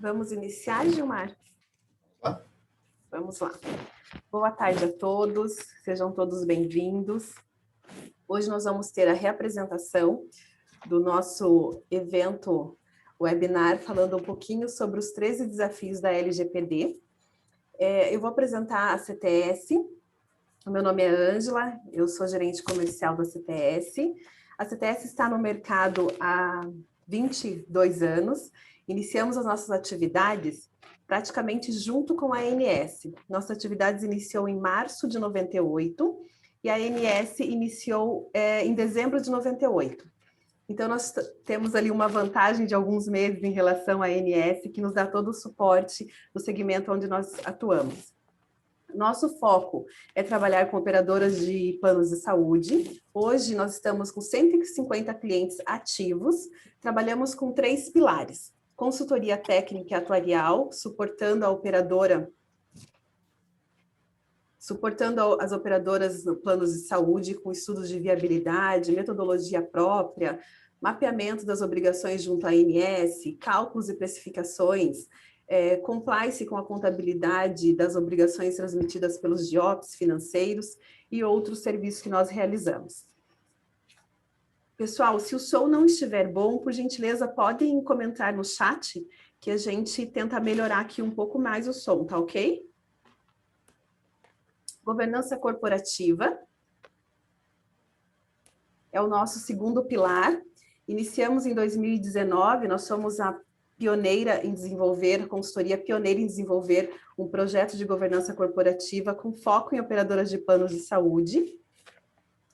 Vamos iniciar, Gilmar? Tá. Vamos lá. Boa tarde a todos, sejam todos bem-vindos. Hoje nós vamos ter a reapresentação do nosso evento webinar, falando um pouquinho sobre os 13 desafios da LGPD. Eu vou apresentar a CTS. O meu nome é Ângela, eu sou gerente comercial da CTS. A CTS está no mercado há 22 anos. Iniciamos as nossas atividades praticamente junto com a ANS. Nossas atividades iniciou em março de 98 e a ANS iniciou em dezembro de 98. Então, nós temos ali uma vantagem de alguns meses em relação à ANS, que nos dá todo o suporte no segmento onde nós atuamos. Nosso foco é trabalhar com operadoras de planos de saúde. Hoje nós estamos com 150 clientes ativos, trabalhamos com 3 pilares: consultoria técnica e atuarial, suportando as operadoras no planos de saúde com estudos de viabilidade, metodologia própria, mapeamento das obrigações junto à ANS, cálculos e precificações, compliance com a contabilidade das obrigações transmitidas pelos GIOPs financeiros e outros serviços que nós realizamos. Pessoal, se o som não estiver bom, por gentileza, podem comentar no chat que a gente tenta melhorar aqui um pouco mais o som, tá ok? Governança corporativa é o nosso segundo pilar. Iniciamos em 2019, nós somos a pioneira em desenvolver, a consultoria pioneira em desenvolver um projeto de governança corporativa com foco em operadoras de planos de saúde.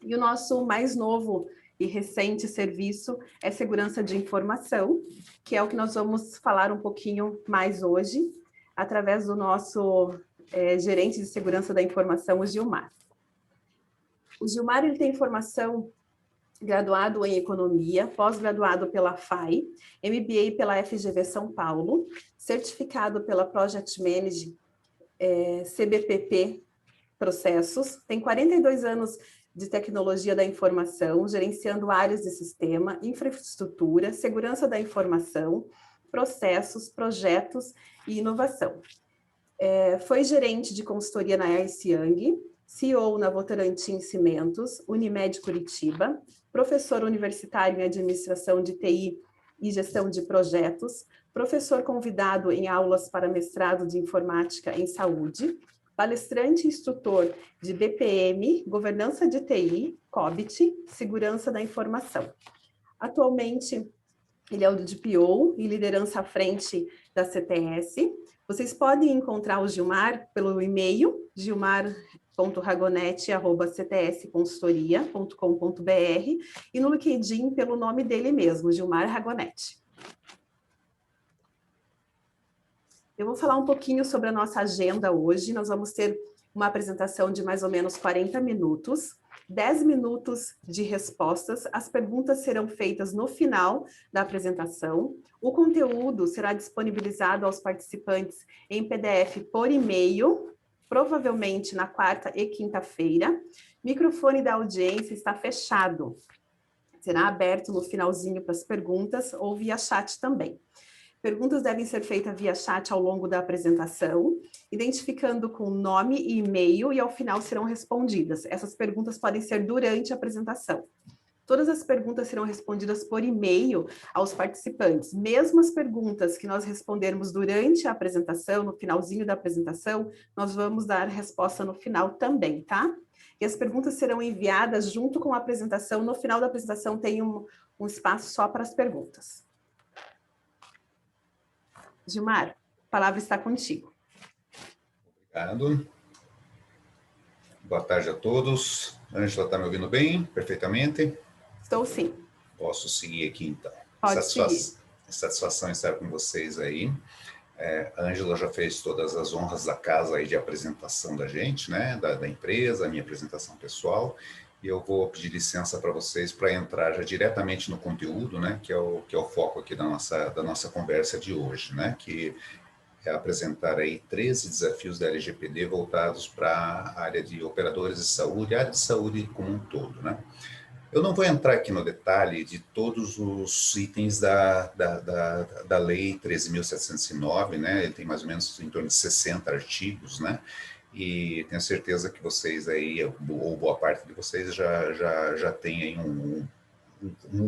E o nosso mais novo e recente serviço é segurança de informação, que é o que nós vamos falar um pouquinho mais hoje, através do nosso gerente de segurança da informação, o Gilmar. O Gilmar, ele tem formação graduado em Economia, pós-graduado pela FAI, MBA pela FGV São Paulo, certificado pela Project Manage CBPP Processos, tem 42 anos de tecnologia da informação, gerenciando áreas de sistema, infraestrutura, segurança da informação, processos, projetos e inovação. Foi gerente de consultoria na Ernst Young, CEO na Votorantim Cimentos, Unimed Curitiba, professor universitário em administração de TI e gestão de projetos, professor convidado em aulas para mestrado de informática em saúde, palestrante e instrutor de BPM, governança de TI, COBIT, segurança da informação. Atualmente, ele é o do DPO e liderança à frente da CTS. Vocês podem encontrar o Gilmar pelo e-mail, gilmar.ragonetti@ctsconsultoria.com.br e no LinkedIn pelo nome dele mesmo, Gilmar Ragonetti. Eu vou falar um pouquinho sobre a nossa agenda hoje. Nós vamos ter uma apresentação de mais ou menos 40 minutos, 10 minutos de respostas. As perguntas serão feitas no final da apresentação. O conteúdo será disponibilizado aos participantes em PDF por e-mail, provavelmente na quarta e quinta-feira. Microfone da audiência está fechado. Será aberto no finalzinho para as perguntas ou via chat também. Perguntas devem ser feitas via chat ao longo da apresentação, identificando com nome e e-mail, e ao final serão respondidas. Essas perguntas podem ser durante a apresentação. Todas as perguntas serão respondidas por e-mail aos participantes. Mesmo as perguntas que nós respondermos durante a apresentação, no finalzinho da apresentação, nós vamos dar resposta no final também, tá? E as perguntas serão enviadas junto com a apresentação. No final da apresentação tem um espaço só para as perguntas. Gilmar, a palavra está contigo. Obrigado. Boa tarde a todos. Ângela, está me ouvindo bem? Perfeitamente? Estou sim. Posso seguir aqui, então. Pode seguir. Satisfação estar com vocês aí. A Ângela já fez todas as honras da casa aí de apresentação da gente, né? Da empresa, a minha apresentação pessoal. E eu vou pedir licença para vocês para entrar já diretamente no conteúdo, né? Que é o foco aqui da nossa conversa de hoje, né? Que é apresentar aí 13 desafios da LGPD voltados para a área de operadores de saúde, a área de saúde como um todo, né? Eu não vou entrar aqui no detalhe de todos os itens da Lei 13.709, né? Ele tem mais ou menos em torno de 60 artigos, né? E tenho certeza que vocês aí, ou boa parte de vocês, já tem aí um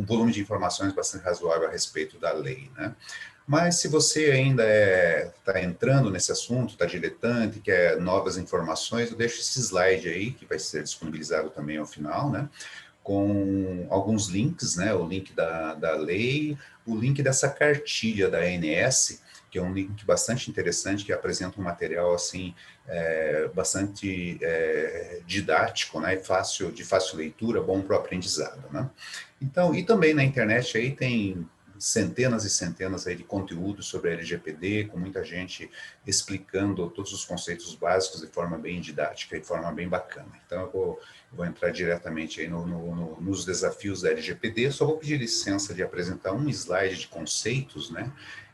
volume de informações bastante razoável a respeito da lei, né? Mas se você ainda está entrando nesse assunto, está diletante, quer novas informações, eu deixo esse slide aí, que vai ser disponibilizado também ao final, né? Com alguns links, né? O link da lei, o link dessa cartilha da ANS, que é um link bastante interessante, que apresenta um material assim bastante didático, né? De fácil leitura, bom para o aprendizado, né? Então, e também na internet aí tem centenas e centenas aí de conteúdos sobre a LGPD, com muita gente explicando todos os conceitos básicos de forma bem didática, de forma bem bacana. Então, eu vou entrar diretamente aí nos desafios da LGPD. Só vou pedir licença de apresentar um slide de conceitos, né?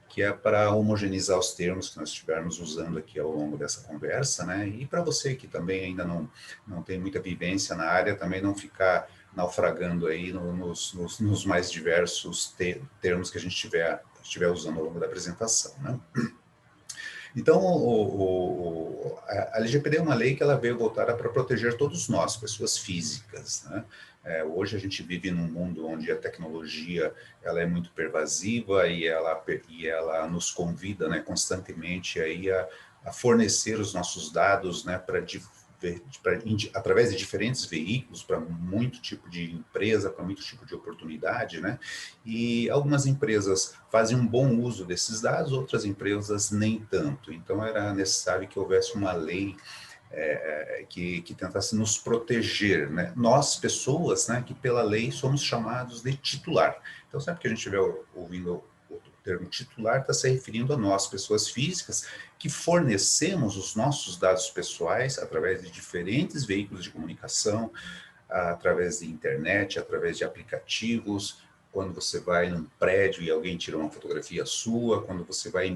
Que é para homogeneizar os termos que nós estivermos usando aqui ao longo dessa conversa, né? E para você que também ainda não tem muita vivência na área, também não ficar naufragando aí nos mais diversos termos que a gente estiver usando ao longo da apresentação, né? Então, a LGPD é uma lei que ela veio voltada para proteger todos nós, pessoas físicas, né? Hoje a gente vive num mundo onde a tecnologia ela é muito pervasiva e ela nos convida, né, constantemente aí a fornecer os nossos dados, né, através de diferentes veículos, para muito tipo de empresa, para muito tipo de oportunidade, né? E algumas empresas fazem um bom uso desses dados, outras empresas nem tanto. Então, era necessário que houvesse uma lei que tentasse nos proteger, né? Nós, pessoas, né, que pela lei somos chamados de titular. Então, sempre que a gente estiver ouvindo o termo titular, está se referindo a nós, pessoas físicas, que fornecemos os nossos dados pessoais através de diferentes veículos de comunicação, através de internet, através de aplicativos, quando você vai num prédio e alguém tira uma fotografia sua, quando você vai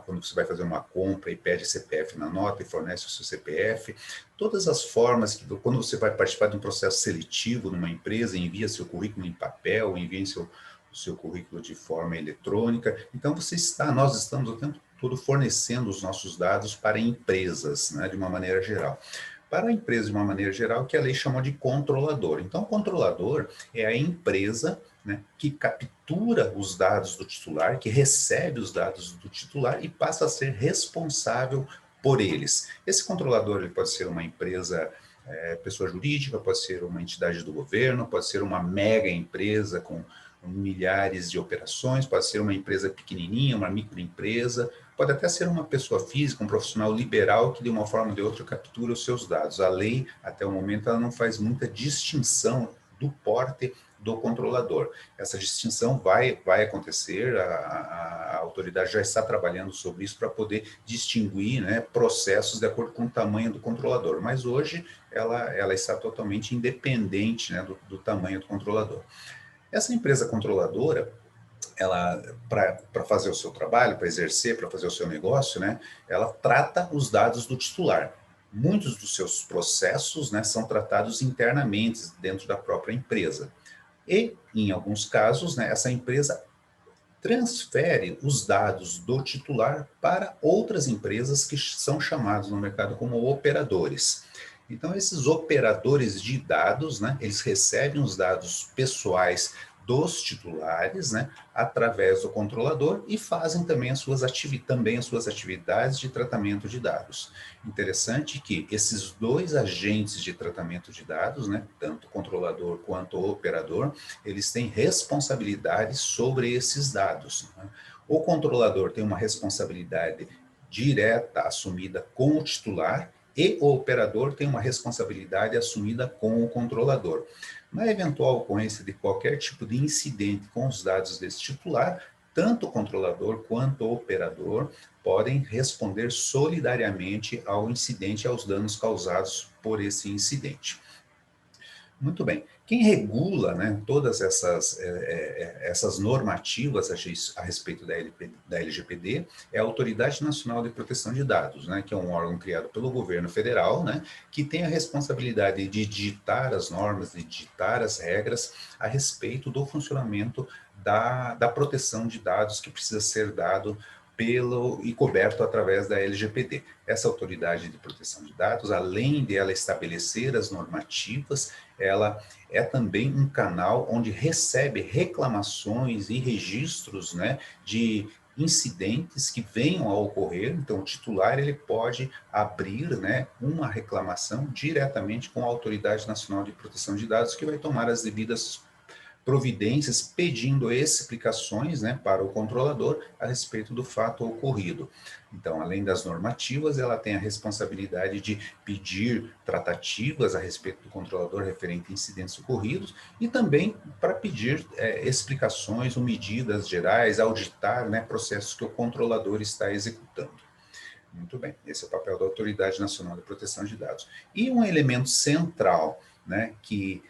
quando você vai fazer uma compra e pede CPF na nota e fornece o seu CPF, todas as formas quando você vai participar de um processo seletivo numa empresa, envia seu currículo em papel, envia o seu currículo de forma eletrônica, então nós estamos o tempo todo fornecendo os nossos dados para empresas, né, de uma maneira geral. Para a empresa, de uma maneira geral, que a lei chamou de controlador. Então, o controlador é a empresa, né, que captura os dados do titular, que recebe os dados do titular e passa a ser responsável por eles. Esse controlador ele pode ser uma empresa, pessoa jurídica, pode ser uma entidade do governo, pode ser uma mega empresa com milhares de operações, pode ser uma empresa pequenininha, uma microempresa, pode até ser uma pessoa física, um profissional liberal que de uma forma ou de outra captura os seus dados. A lei, até o momento, ela não faz muita distinção do porte do controlador. Essa distinção vai acontecer, a autoridade já está trabalhando sobre isso para poder distinguir, né, processos de acordo com o tamanho do controlador, mas hoje ela está totalmente independente, né, do tamanho do controlador. Essa empresa controladora, ela, para fazer o seu trabalho, para exercer, para fazer o seu negócio, né, ela trata os dados do titular. Muitos dos seus processos, né, são tratados internamente dentro da própria empresa. E, em alguns casos, né, essa empresa transfere os dados do titular para outras empresas que são chamadas no mercado como operadores. Então, esses operadores de dados, né, eles recebem os dados pessoais dos titulares, né, através do controlador e fazem também as suas atividades de tratamento de dados. Interessante que esses dois agentes de tratamento de dados, né, tanto o controlador quanto o operador, eles têm responsabilidade sobre esses dados, né? O controlador tem uma responsabilidade direta assumida com o titular e o operador tem uma responsabilidade assumida com o controlador. Na eventual ocorrência de qualquer tipo de incidente com os dados desse titular, tanto o controlador quanto o operador podem responder solidariamente ao incidente e aos danos causados por esse incidente. Muito bem. Quem regula, né, todas essas normativas a respeito da LGPD é a Autoridade Nacional de Proteção de Dados, né, que é um órgão criado pelo governo federal, né, que tem a responsabilidade de ditar as normas, de ditar as regras a respeito do funcionamento da proteção de dados que precisa ser dado e coberto através da LGPD. Essa Autoridade de Proteção de Dados, além de ela estabelecer as normativas, ela é também um canal onde recebe reclamações e registros, né, de incidentes que venham a ocorrer. Então, o titular ele pode abrir, né, uma reclamação diretamente com a Autoridade Nacional de Proteção de Dados, que vai tomar as devidas providências pedindo explicações, né, para o controlador a respeito do fato ocorrido. Então, além das normativas, ela tem a responsabilidade de pedir tratativas a respeito do controlador referente a incidentes ocorridos e também para pedir explicações ou medidas gerais, auditar, né, processos que o controlador está executando. Muito bem, esse é o papel da Autoridade Nacional de Proteção de Dados. E um elemento central, né, que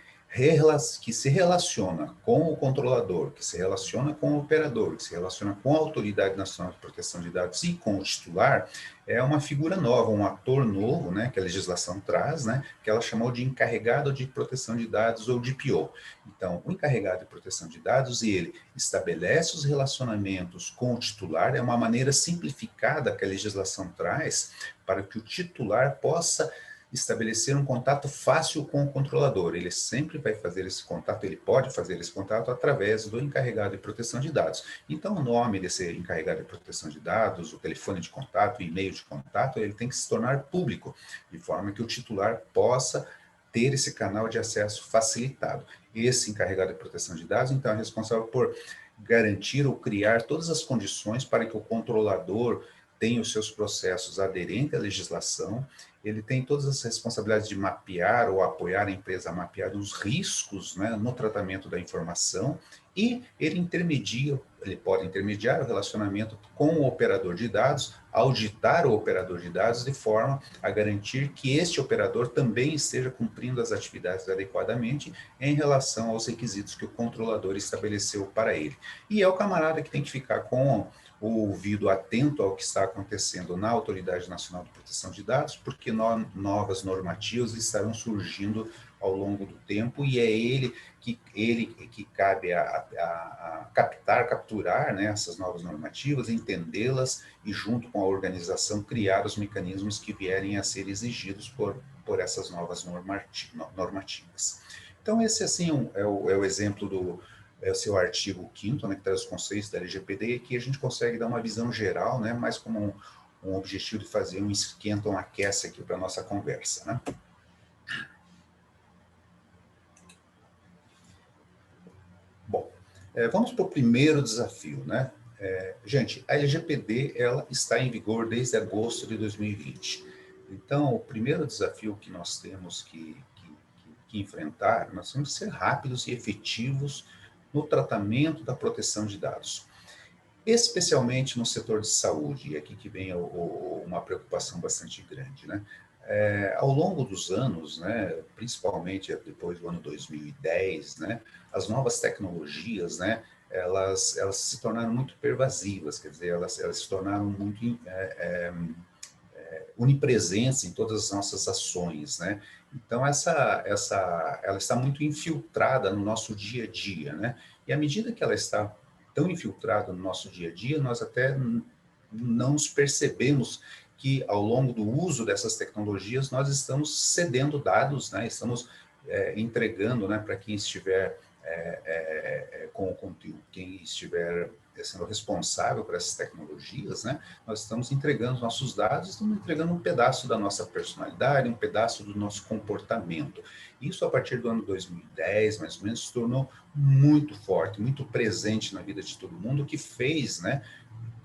se relaciona com o controlador, que se relaciona com o operador, que se relaciona com a Autoridade Nacional de Proteção de Dados e com o titular, é uma figura nova, um ator novo, né, que a legislação traz, né, que ela chamou de encarregado de proteção de dados ou DPO. Então, o encarregado de proteção de dados, ele estabelece os relacionamentos com o titular, é uma maneira simplificada que a legislação traz para que o titular possa estabelecer um contato fácil com o controlador. Ele sempre vai fazer esse contato, ele pode fazer esse contato através do encarregado de proteção de dados. Então, o nome desse encarregado de proteção de dados, o telefone de contato, o e-mail de contato, ele tem que se tornar público, de forma que o titular possa ter esse canal de acesso facilitado. Esse encarregado de proteção de dados, então, é responsável por garantir ou criar todas as condições para que o controlador tenha os seus processos aderentes à legislação, ele tem todas as responsabilidades de mapear ou apoiar a empresa a mapear os riscos, né, no tratamento da informação, e ele pode intermediar o relacionamento com o operador de dados, auditar o operador de dados de forma a garantir que este operador também esteja cumprindo as atividades adequadamente em relação aos requisitos que o controlador estabeleceu para ele. E é o camarada que tem que ficar com o ouvido atento ao que está acontecendo na Autoridade Nacional de Proteção de Dados, porque novas normativas estarão surgindo ao longo do tempo e é ele que cabe a capturar, né, essas novas normativas, entendê-las e junto com a organização criar os mecanismos que vierem a ser exigidos por essas novas normativas. Então esse assim é o exemplo é o seu artigo 5º, né, que traz os conceitos da LGPD, e aqui a gente consegue dar uma visão geral, né, mais como um objetivo de fazer um esquenta, um aquece aqui para a nossa conversa, né? Bom, vamos para o primeiro desafio, né? Gente, a LGPD ela está em vigor desde agosto de 2020. Então, o primeiro desafio que nós temos que enfrentar, nós temos que ser rápidos e efetivos no tratamento da proteção de dados, especialmente no setor de saúde, e aqui que vem uma preocupação bastante grande, né? Ao longo dos anos, né, principalmente depois do ano 2010, né, as novas tecnologias, né, elas se tornaram muito pervasivas, quer dizer, elas se tornaram muito onipresentes em todas as nossas ações, né? Então ela está muito infiltrada no nosso dia a dia, né? E à medida que ela está tão infiltrada no nosso dia a dia, nós até não nos percebemos que ao longo do uso dessas tecnologias nós estamos cedendo dados, né? Estamos entregando, né, para quem estiver com o conteúdo, quem estiver sendo responsável por essas tecnologias, né, nós estamos entregando os nossos dados, estamos entregando um pedaço da nossa personalidade, um pedaço do nosso comportamento. Isso, a partir do ano 2010, mais ou menos, se tornou muito forte, muito presente na vida de todo mundo, que fez, né,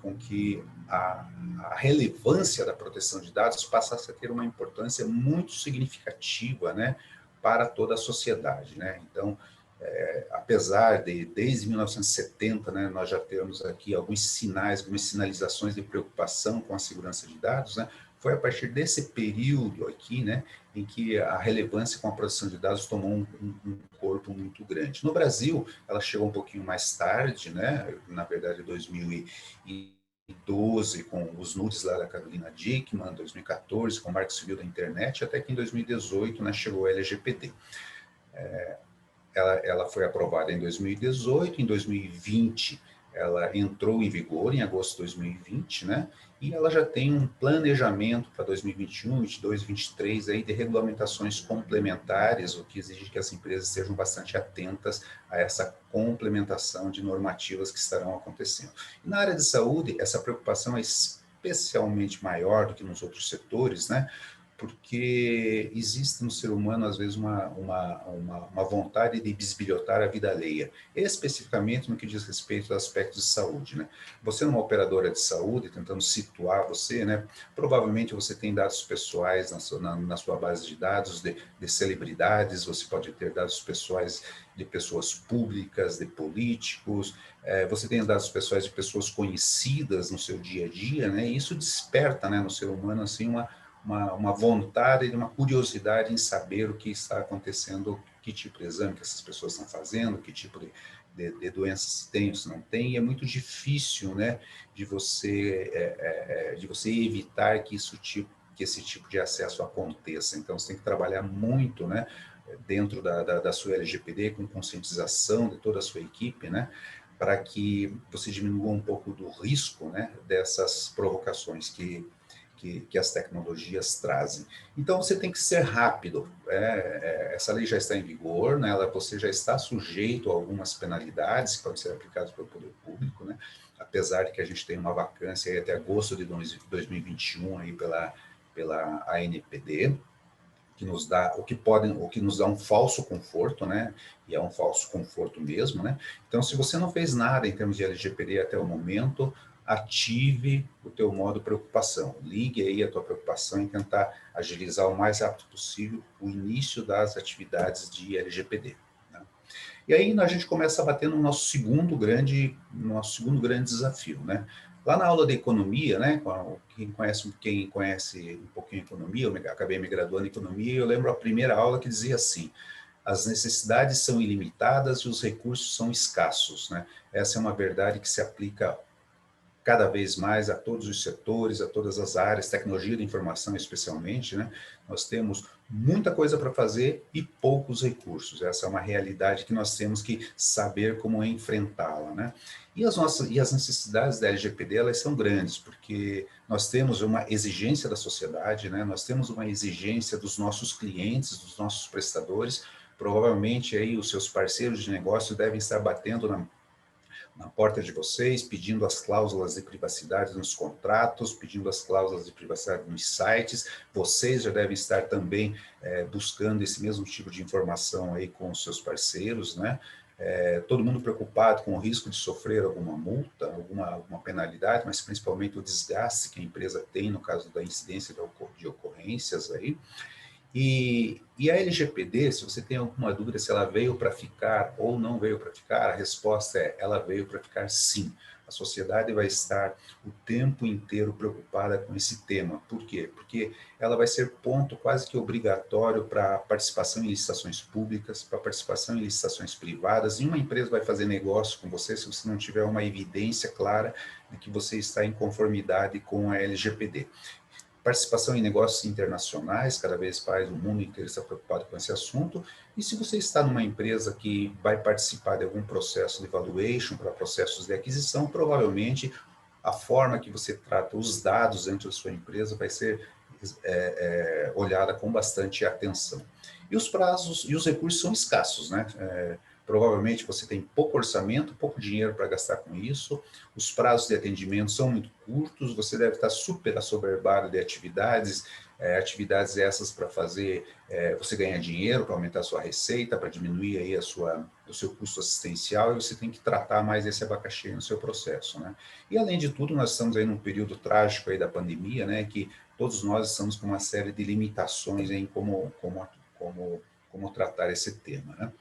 com que a relevância da proteção de dados passasse a ter uma importância muito significativa, né, para toda a sociedade, né? Então, apesar de, desde 1970, né, nós já temos aqui alguns sinais, algumas sinalizações de preocupação com a segurança de dados, né, foi a partir desse período aqui, né, em que a relevância com a produção de dados tomou um corpo muito grande. No Brasil, ela chegou um pouquinho mais tarde, né, na verdade, 2012, com os nudes lá da Carolina Dickmann, 2014, com o Marco Civil da Internet, até que em 2018, né, chegou a LGPD. Ela foi aprovada em 2018, em 2020 ela entrou em vigor, em agosto de 2020, né? E ela já tem um planejamento para 2021, 22, 23 aí de regulamentações complementares, o que exige que as empresas estejam bastante atentas a essa complementação de normativas que estarão acontecendo. E na área de saúde, essa preocupação é especialmente maior do que nos outros setores, né? Porque existe no ser humano, às vezes, uma vontade de bisbilhotar a vida alheia, especificamente no que diz respeito aos aspectos de saúde, né? Você, numa operadora de saúde, tentando situar você, né? Provavelmente você tem dados pessoais na sua base de dados de celebridades, você pode ter dados pessoais de pessoas públicas, de políticos, você tem dados pessoais de pessoas conhecidas no seu dia a dia, né? E isso desperta, né, no ser humano, assim, uma vontade e uma curiosidade em saber o que está acontecendo, que tipo de exame que essas pessoas estão fazendo, que tipo de doenças têm ou se não tem, e é muito difícil, né, de você evitar que esse tipo de acesso aconteça. Então, você tem que trabalhar muito, né, dentro da sua LGPD, com conscientização de toda a sua equipe, né, para que você diminua um pouco do risco, né, dessas provocações que as tecnologias trazem. Então, você tem que ser rápido. Essa lei já está em vigor, né? Você já está sujeito a algumas penalidades que podem ser aplicadas pelo poder público, né? Apesar de que a gente tem uma vacância aí até agosto de 2021 aí pela ANPD, que nos dá o que nos dá um falso conforto, né? E é um falso conforto mesmo, né? Então, se você não fez nada em termos de LGPD até o momento, ative o teu modo preocupação. Ligue aí a tua preocupação em tentar agilizar o mais rápido possível o início das atividades de LGPD. Né? E aí a gente começa a bater no nosso segundo grande desafio, né? Lá na aula de economia, né? Quem conhece um pouquinho de economia, eu acabei me graduando em economia, e eu lembro a primeira aula que dizia assim: as necessidades são ilimitadas e os recursos são escassos, né? Essa é uma verdade que se aplica cada vez mais a todos os setores, a todas as áreas, tecnologia de informação especialmente, né? Nós temos muita coisa para fazer e poucos recursos. Essa é uma realidade que nós temos que saber como enfrentá-la, né? E as necessidades da LGPD, elas são grandes, porque nós temos uma exigência da sociedade, né? Nós temos uma exigência dos nossos clientes, dos nossos prestadores. Provavelmente aí os seus parceiros de negócio devem estar batendo na porta de vocês, pedindo as cláusulas de privacidade nos contratos, pedindo as cláusulas de privacidade nos sites. Vocês já devem estar também buscando esse mesmo tipo de informação aí com os seus parceiros, né? Todo mundo preocupado com o risco de sofrer alguma multa, alguma penalidade, mas principalmente o desgaste que a empresa tem no caso da incidência de ocorrências aí. E a LGPD, se você tem alguma dúvida se ela veio para ficar ou não veio para ficar, a resposta é: ela veio para ficar sim. A sociedade vai estar o tempo inteiro preocupada com esse tema. Por quê? Porque ela vai ser ponto quase que obrigatório para participação em licitações públicas, para participação em licitações privadas. E uma empresa vai fazer negócio com você se você não tiver uma evidência clara de que você está em conformidade com a LGPD. Participação em negócios internacionais, cada vez mais o mundo inteiro está preocupado com esse assunto. E se você está numa empresa que vai participar de algum processo de valuation para processos de aquisição, provavelmente a forma que você trata os dados dentro da sua empresa vai ser olhada com bastante atenção. E os prazos e os recursos são escassos, né? Provavelmente você tem pouco orçamento, pouco dinheiro para gastar com isso, os prazos de atendimento são muito curtos, você deve estar super assoberbado de atividades, atividades essas para fazer você ganhar dinheiro, para aumentar a sua receita, para diminuir aí o seu custo assistencial, e você tem que tratar mais esse abacaxi no seu processo, né? E além de tudo, nós estamos aí num período trágico aí da pandemia, né, que todos nós estamos com uma série de limitações em como tratar esse tema, né?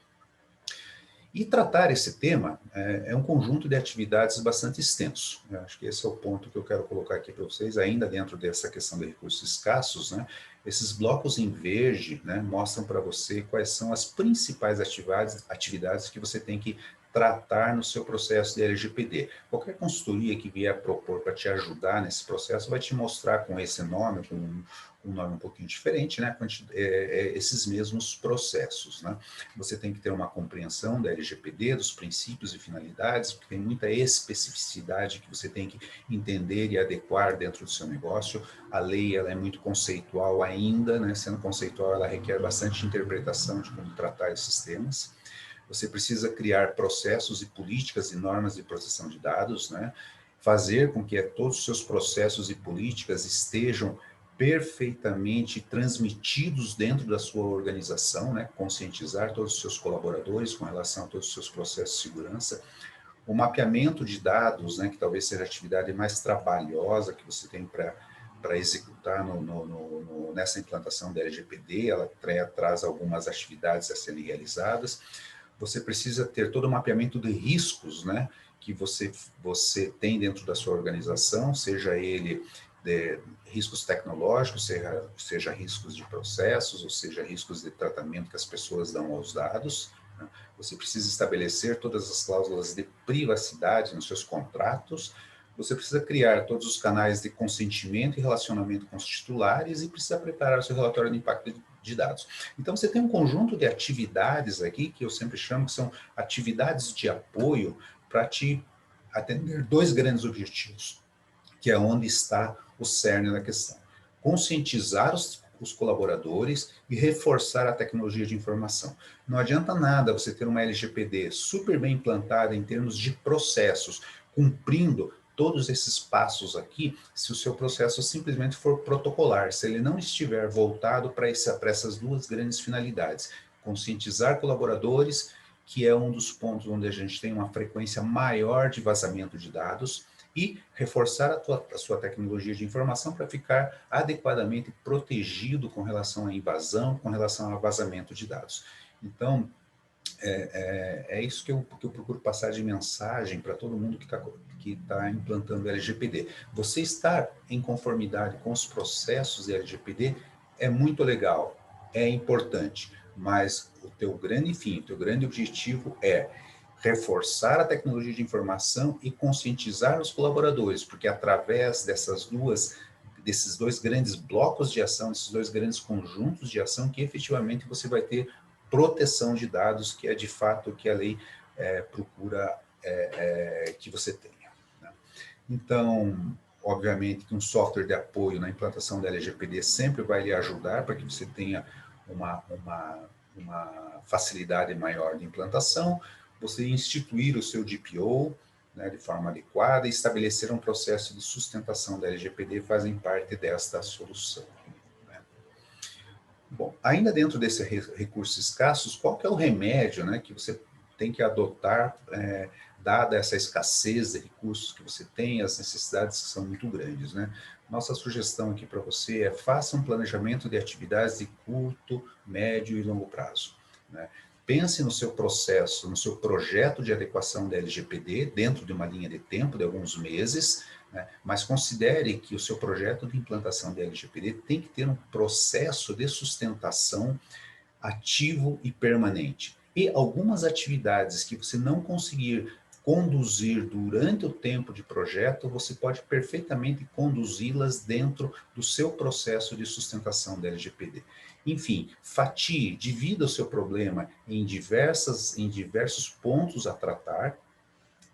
E tratar esse tema é um conjunto de atividades bastante extenso. Eu acho que esse é o ponto que eu quero colocar aqui para vocês, ainda dentro dessa questão de recursos escassos, né? Esses blocos em verde, né, mostram para você quais são as principais atividades que você tem que tratar no seu processo de LGPD. Qualquer consultoria que vier propor para te ajudar nesse processo vai te mostrar com esse nome, com um nome um pouquinho diferente, né, esses mesmos processos, né? Você tem que ter uma compreensão da LGPD, dos princípios e finalidades, porque tem muita especificidade que você tem que entender e adequar dentro do seu negócio. A lei ela é muito conceitual ainda, né? Sendo conceitual, ela requer bastante interpretação de como tratar esses temas. Você precisa criar processos e políticas e normas de proteção de dados, né? Fazer com que todos os seus processos e políticas estejam perfeitamente transmitidos dentro da sua organização, né? Conscientizar todos os seus colaboradores com relação a todos os seus processos de segurança. O mapeamento de dados, né? Que talvez seja a atividade mais trabalhosa que você tem para executar nessa implantação da LGPD, ela traz algumas atividades a serem realizadas. Você precisa ter todo o mapeamento de riscos, né, que você tem dentro da sua organização, seja ele riscos tecnológicos, seja riscos de processos, ou seja riscos de tratamento que as pessoas dão aos dados. Né? Você precisa estabelecer todas as cláusulas de privacidade nos seus contratos. Você precisa criar todos os canais de consentimento e relacionamento com os titulares e precisa preparar o seu relatório de impacto de dados. Então, você tem um conjunto de atividades aqui, que eu sempre chamo que são atividades de apoio para te atender dois grandes objetivos, que é onde está o cerne da questão. Conscientizar os colaboradores e reforçar a tecnologia de informação. Não adianta nada você ter uma LGPD super bem implantada em termos de processos, cumprindo todos esses passos aqui, se o seu processo simplesmente for protocolar, se ele não estiver voltado para essas duas grandes finalidades, conscientizar colaboradores, que é um dos pontos onde a gente tem uma frequência maior de vazamento de dados, e reforçar a sua tecnologia de informação para ficar adequadamente protegido com relação à invasão, com relação ao vazamento de dados. Então, é isso que eu procuro passar de mensagem para todo mundo que tá implantando LGPD. Você estar em conformidade com os processos de LGPD é muito legal, é importante, mas o teu grande fim, o teu grande objetivo é reforçar a tecnologia de informação e conscientizar os colaboradores, porque através desses dois grandes blocos de ação, desses dois grandes conjuntos de ação, que efetivamente você vai ter proteção de dados, que é de fato o que a lei procura que você tenha. Né? Então, obviamente que um software de apoio na implantação da LGPD sempre vai lhe ajudar para que você tenha uma facilidade maior de implantação, você instituir o seu DPO, né, de forma adequada e estabelecer um processo de sustentação da LGPD fazem parte desta solução. Né? Bom, ainda dentro desses recursos escassos, qual que é o remédio, né, que você tem que adotar, dada essa escassez de recursos que você tem, as necessidades que são muito grandes, né? Nossa sugestão aqui para você é faça um planejamento de atividades de curto, médio e longo prazo. Né? Pense no seu processo, no seu projeto de adequação da LGPD, dentro de uma linha de tempo de alguns meses, né? Mas considere que o seu projeto de implantação da LGPD tem que ter um processo de sustentação ativo e permanente. E algumas atividades que você não conseguir conduzir durante o tempo de projeto, você pode perfeitamente conduzi-las dentro do seu processo de sustentação da LGPD. Enfim, fatie, divida o seu problema em diversos pontos a tratar,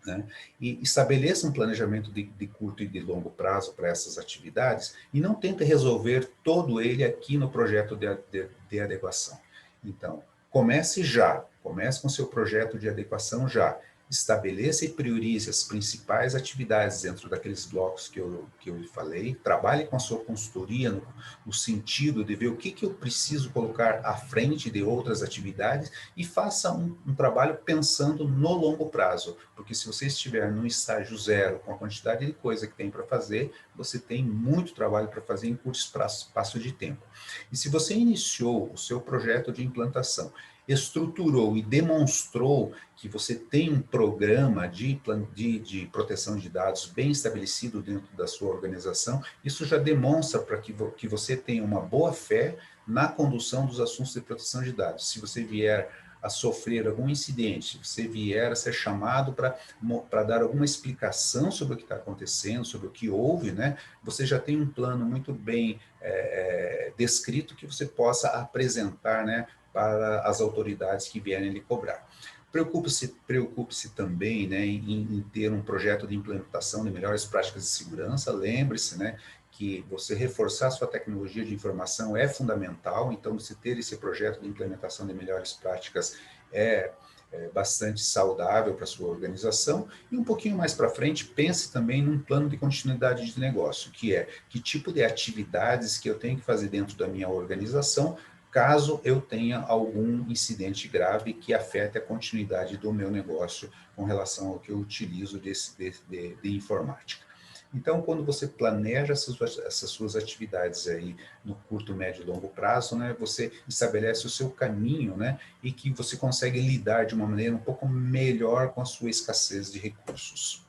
né? E estabeleça um planejamento de curto e de longo prazo para essas atividades e não tente resolver todo ele aqui no projeto de adequação. Então, comece com seu projeto de adequação já. Estabeleça e priorize as principais atividades dentro daqueles blocos que eu falei. Trabalhe com a sua consultoria no sentido de ver o que eu preciso colocar à frente de outras atividades e faça um trabalho pensando no longo prazo. Porque se você estiver no estágio zero, com a quantidade de coisa que tem para fazer, você tem muito trabalho para fazer em curto espaço de tempo. E se você iniciou o seu projeto de implantação estruturou e demonstrou que você tem um programa de proteção de dados bem estabelecido dentro da sua organização, isso já demonstra para que você tenha uma boa fé na condução dos assuntos de proteção de dados. Se você vier a sofrer algum incidente, se você vier a ser chamado para dar alguma explicação sobre o que está acontecendo, sobre o que houve, né, você já tem um plano muito bem descrito que você possa apresentar, né, para as autoridades que vierem lhe cobrar. Preocupe-se também, né, em ter um projeto de implementação de melhores práticas de segurança. Lembre-se, né, que você reforçar sua tecnologia de informação é fundamental, então você ter esse projeto de implementação de melhores práticas é bastante saudável para a sua organização. E um pouquinho mais para frente, pense também num plano de continuidade de negócio, que é que tipo de atividades que eu tenho que fazer dentro da minha organização caso eu tenha algum incidente grave que afete a continuidade do meu negócio com relação ao que eu utilizo de informática. Então, quando você planeja essas suas atividades aí no curto, médio e longo prazo, né, você estabelece o seu caminho, né, e que você consegue lidar de uma maneira um pouco melhor com a sua escassez de recursos.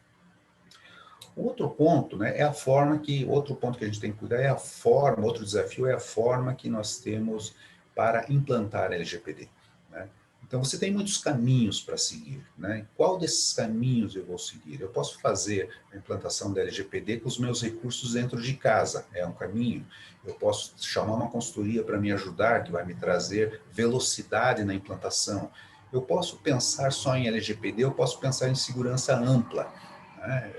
Outro ponto, né, é a forma que, outro ponto que a gente tem que cuidar é a forma, outro desafio é a forma que nós temos para implantar LGPD, né? Então, você tem muitos caminhos para seguir, né? Qual desses caminhos eu vou seguir? Eu posso fazer a implantação da LGPD com os meus recursos dentro de casa, é um caminho. Eu posso chamar uma consultoria para me ajudar, que vai me trazer velocidade na implantação. Eu posso pensar só em LGPD, eu posso pensar em segurança ampla, né?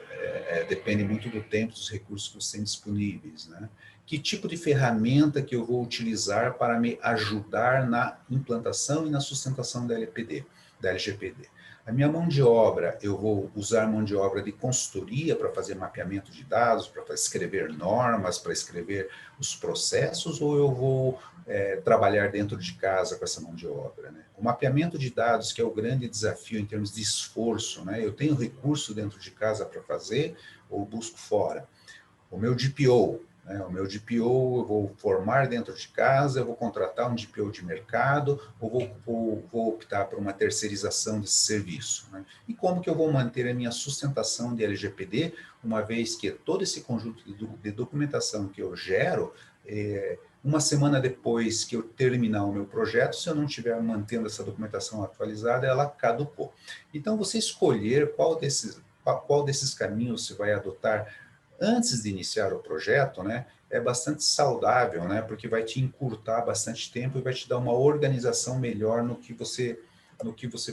Depende muito do tempo, dos recursos que você tem disponíveis, né? Que tipo de ferramenta que eu vou utilizar para me ajudar na implantação e na sustentação da LGPD. A minha mão de obra, eu vou usar mão de obra de consultoria para fazer mapeamento de dados, para escrever normas, para escrever os processos, ou eu vou trabalhar dentro de casa com essa mão de obra, né? O mapeamento de dados, que é o grande desafio em termos de esforço, né? Eu tenho recurso dentro de casa para fazer ou busco fora? O meu DPO, né? O meu DPO eu vou formar dentro de casa, eu vou contratar um DPO de mercado, ou vou optar por uma terceirização desse serviço, né? E como que eu vou manter a minha sustentação de LGPD, uma vez que todo esse conjunto de documentação que eu gero, uma semana depois que eu terminar o meu projeto, se eu não estiver mantendo essa documentação atualizada, ela caducou. Então, você escolher qual desses caminhos você vai adotar antes de iniciar o projeto, né, é bastante saudável, né, porque vai te encurtar bastante tempo e vai te dar uma organização melhor no que você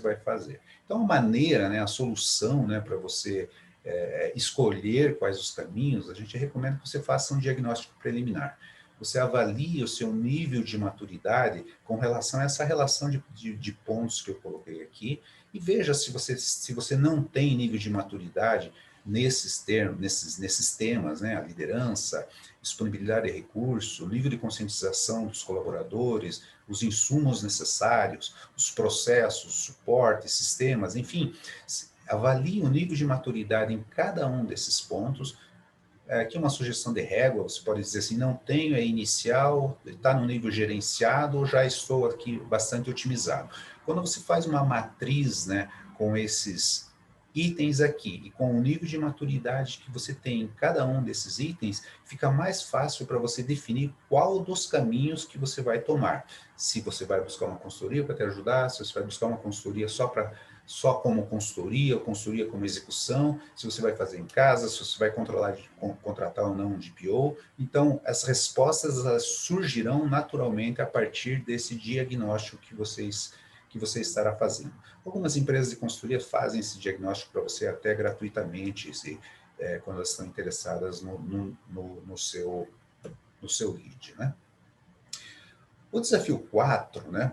vai fazer. Então, a maneira, né, a solução, né, para você escolher quais os caminhos, a gente recomenda que você faça um diagnóstico preliminar. Você avalie o seu nível de maturidade com relação a essa relação de pontos que eu coloquei aqui e veja se você não tem nível de maturidade nesses temas, né? A liderança, disponibilidade de recurso, nível de conscientização dos colaboradores, os insumos necessários, os processos, suporte, sistemas, enfim, avalie o nível de maturidade em cada um desses pontos. Aqui uma sugestão de régua, você pode dizer assim, não tenho, é inicial, está no nível gerenciado, ou já estou aqui bastante otimizado. Quando você faz uma matriz, né, com esses itens aqui, e com o nível de maturidade que você tem em cada um desses itens, fica mais fácil para você definir qual dos caminhos que você vai tomar. Se você vai buscar uma consultoria para te ajudar, se você vai buscar uma consultoria só como consultoria, ou consultoria como execução, se você vai fazer em casa, se você vai contratar ou não um DPO. Então, as respostas surgirão naturalmente a partir desse diagnóstico que você estará fazendo. Algumas empresas de consultoria fazem esse diagnóstico para você até gratuitamente, quando elas estão interessadas no seu lead, né? O desafio 4, né?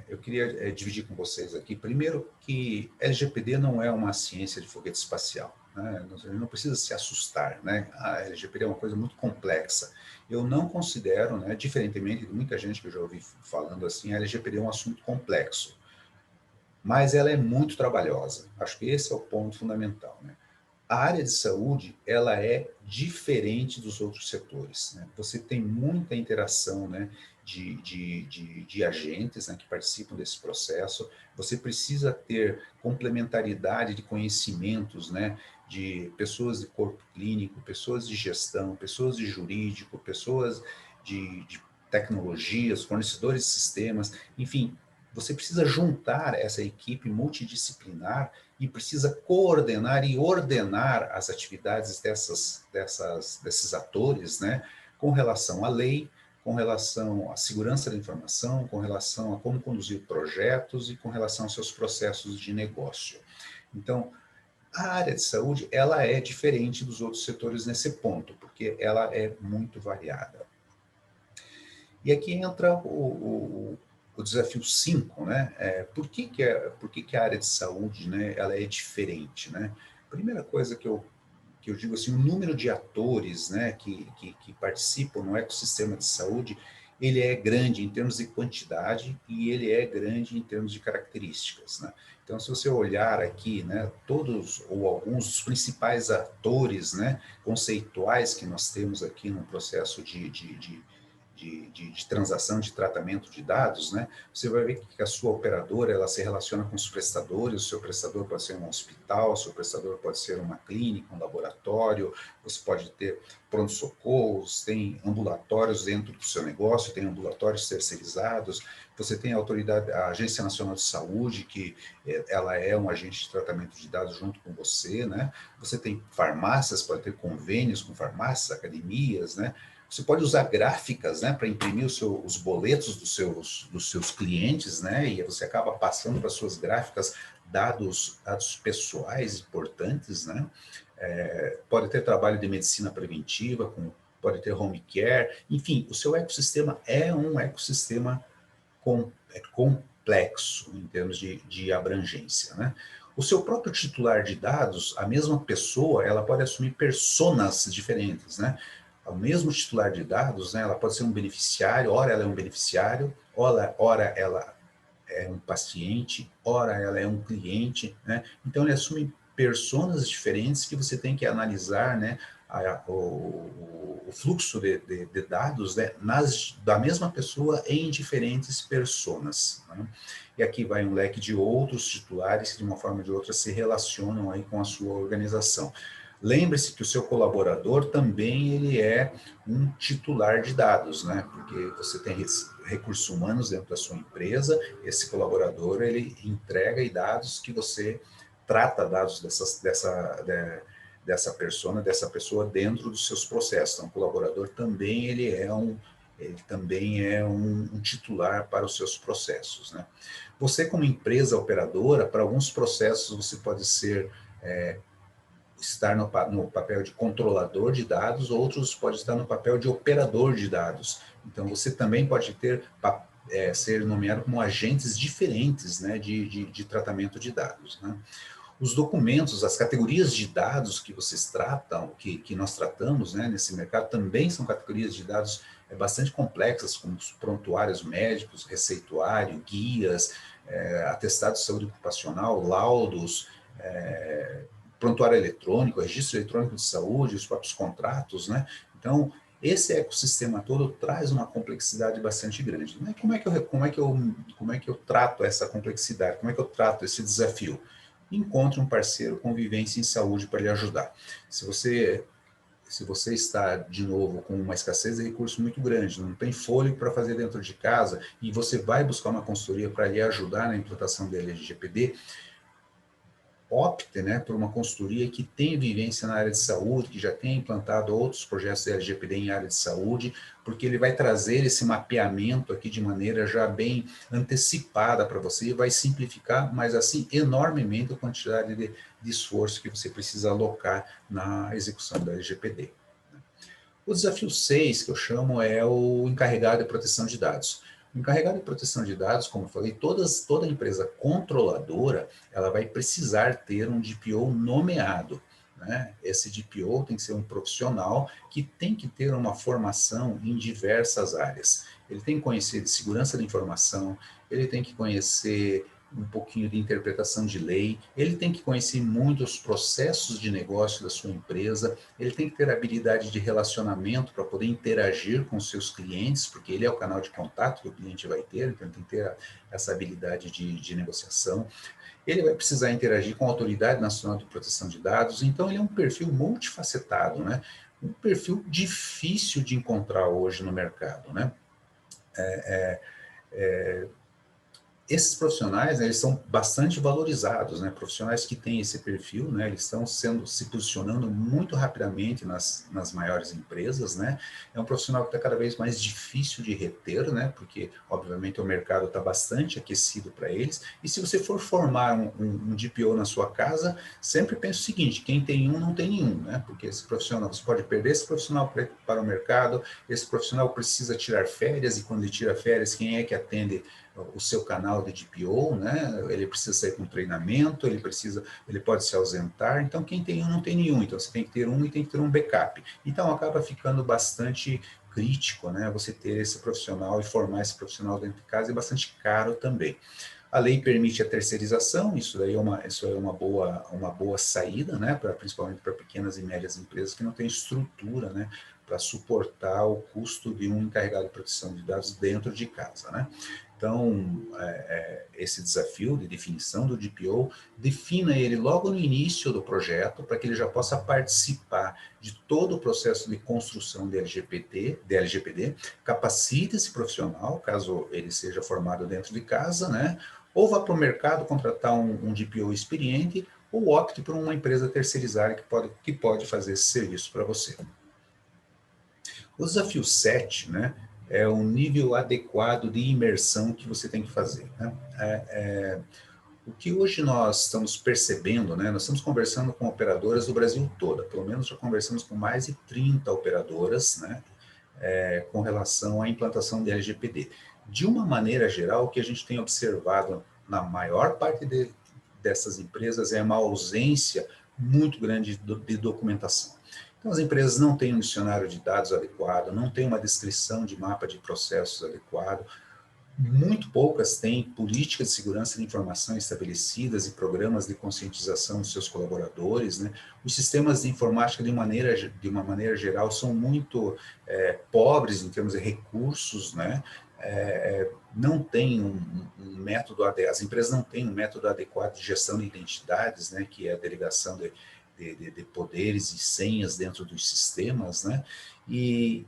Eu queria dividir com vocês aqui, primeiro, que LGPD não é uma ciência de foguete espacial, né? Não precisa se assustar, né? A LGPD é uma coisa muito complexa. Eu não considero, né, diferentemente de muita gente que eu já ouvi falando assim, a LGPD é um assunto complexo, mas ela é muito trabalhosa. Acho que esse é o ponto fundamental, né? A área de saúde, ela é diferente dos outros setores, né? Você tem muita interação, né, de agentes, né, que participam desse processo. Você precisa ter complementaridade de conhecimentos, né, de pessoas de corpo clínico, pessoas de gestão, pessoas de jurídico, pessoas de tecnologias, fornecedores de sistemas, enfim, você precisa juntar essa equipe multidisciplinar e precisa coordenar e ordenar as atividades desses atores, né, com relação à lei, com relação à segurança da informação, com relação a como conduzir projetos e com relação aos seus processos de negócio. Então, a área de saúde, ela é diferente dos outros setores nesse ponto, porque ela é muito variada. E aqui entra o desafio 5, né? Por que a área de saúde, né, ela é diferente, né? Primeira coisa que eu digo assim, o número de atores, né, que participam no ecossistema de saúde, ele é grande em termos de quantidade e ele é grande em termos de características, né? Então, se você olhar aqui, né, todos ou alguns dos principais atores, né, conceituais que nós temos aqui no processo de transação de tratamento de dados, né, você vai ver que a sua operadora ela se relaciona com os prestadores, o seu prestador pode ser um hospital, o seu prestador pode ser uma clínica, um laboratório, você pode ter pronto-socorros, tem ambulatórios dentro do seu negócio, tem ambulatórios terceirizados, você tem a autoridade, a Agência Nacional de Saúde, que ela é um agente de tratamento de dados junto com você, né? Você tem farmácias, pode ter convênios com farmácias, academias, né? Você pode usar gráficas, né, para imprimir os boletos dos seus clientes, né, e você acaba passando para as suas gráficas dados pessoais importantes, né. Pode ter trabalho de medicina preventiva, pode ter home care, enfim, o seu ecossistema é um ecossistema complexo em termos de abrangência, né. O seu próprio titular de dados, a mesma pessoa, ela pode assumir personas diferentes, né? O mesmo titular de dados, né, ela pode ser um beneficiário, ora ela é um beneficiário, ora ela é um paciente, ora ela é um cliente, né? Então ele assume personas diferentes que você tem que analisar, né, o fluxo de dados, né, da mesma pessoa em diferentes personas, né? E aqui vai um leque de outros titulares que de uma forma ou de outra se relacionam aí com a sua organização. Lembre-se que o seu colaborador também ele é um titular de dados, né? Porque você tem recursos humanos dentro da sua empresa, esse colaborador ele entrega dados que você trata dados dessa pessoa dentro dos seus processos. Então, o colaborador também ele é um titular para os seus processos, né? Você como empresa operadora, para alguns processos você pode estar no papel de controlador de dados, outros podem estar no papel de operador de dados. Então, você também pode ser nomeado como agentes diferentes, né, de tratamento de dados, né? Os documentos, as categorias de dados que vocês tratam, que nós tratamos, né, nesse mercado, também são categorias de dados bastante complexas, como os prontuários médicos, receituário, guias, atestado de saúde ocupacional, laudos, prontuário eletrônico, registro eletrônico de saúde, os próprios contratos, né? Então, esse ecossistema todo traz uma complexidade bastante grande, né? Como é que eu trato essa complexidade? Como é que eu trato esse desafio? Encontre um parceiro com vivência em saúde para lhe ajudar. Se você está, de novo, com uma escassez de recursos muito grande, não tem fôlego para fazer dentro de casa, e você vai buscar uma consultoria para lhe ajudar na implantação da LGPD, opte, né, por uma consultoria que tem vivência na área de saúde, que já tem implantado outros projetos da LGPD em área de saúde, porque ele vai trazer esse mapeamento aqui de maneira já bem antecipada para você e vai simplificar, mas assim, enormemente a quantidade de esforço que você precisa alocar na execução da LGPD. O desafio 6, que eu chamo, é o encarregado de proteção de dados. O encarregado de proteção de dados, como eu falei, toda empresa controladora, ela vai precisar ter um DPO nomeado, né? Esse DPO tem que ser um profissional que tem que ter uma formação em diversas áreas. Ele tem que conhecer de segurança da informação, ele tem que conhecer um pouquinho de interpretação de lei, ele tem que conhecer muito os processos de negócio da sua empresa, ele tem que ter habilidade de relacionamento para poder interagir com os seus clientes, porque ele é o canal de contato que o cliente vai ter, então ele tem que ter essa habilidade de negociação. Ele vai precisar interagir com a Autoridade Nacional de Proteção de Dados, então ele é um perfil multifacetado, né? Um perfil difícil de encontrar hoje no mercado, né? Esses profissionais, né, eles são bastante valorizados, né? Profissionais que têm esse perfil, né, eles estão se posicionando muito rapidamente nas maiores empresas, né? É um profissional que está cada vez mais difícil de reter, né? Porque, obviamente, o mercado está bastante aquecido para eles. E se você for formar um DPO na sua casa, sempre pense o seguinte: quem tem um, não tem nenhum, né? Porque esse profissional, você pode perder esse profissional para o mercado, esse profissional precisa tirar férias, e quando ele tira férias, quem é que atende o seu canal de DPO, né? Ele precisa sair com treinamento, ele pode se ausentar, então quem tem um não tem nenhum, então você tem que ter um e tem que ter um backup. Então acaba ficando bastante crítico, né? Você ter esse profissional e formar esse profissional dentro de casa é bastante caro também. A lei permite a terceirização, isso é uma boa saída, né? Principalmente para pequenas e médias empresas que não têm estrutura, né? Para suportar o custo de um encarregado de proteção de dados dentro de casa, né? Então, esse desafio de definição do DPO, defina ele logo no início do projeto, para que ele já possa participar de todo o processo de construção de LGPD, capacite esse profissional, caso ele seja formado dentro de casa, né? Ou vá para o mercado contratar um DPO experiente, ou opte por uma empresa terceirizada que pode fazer esse serviço para você. O desafio 7, né, é o nível adequado de imersão que você tem que fazer, né? O que hoje nós estamos percebendo, né, nós estamos conversando com operadoras do Brasil todo, pelo menos já conversamos com mais de 30 operadoras, né, com relação à implantação de LGPD. De uma maneira geral, o que a gente tem observado na maior parte dessas empresas é uma ausência muito grande de documentação. Então, as empresas não têm um dicionário de dados adequado, não têm uma descrição de mapa de processos adequado, muito poucas têm políticas de segurança de informação estabelecidas e programas de conscientização dos seus colaboradores, né? Os sistemas de informática, de uma maneira geral, são muito pobres em termos de recursos, né? Não tem um método, as empresas não têm um método adequado de gestão de identidades, né? Que é a delegação de poderes e senhas dentro dos sistemas, né? E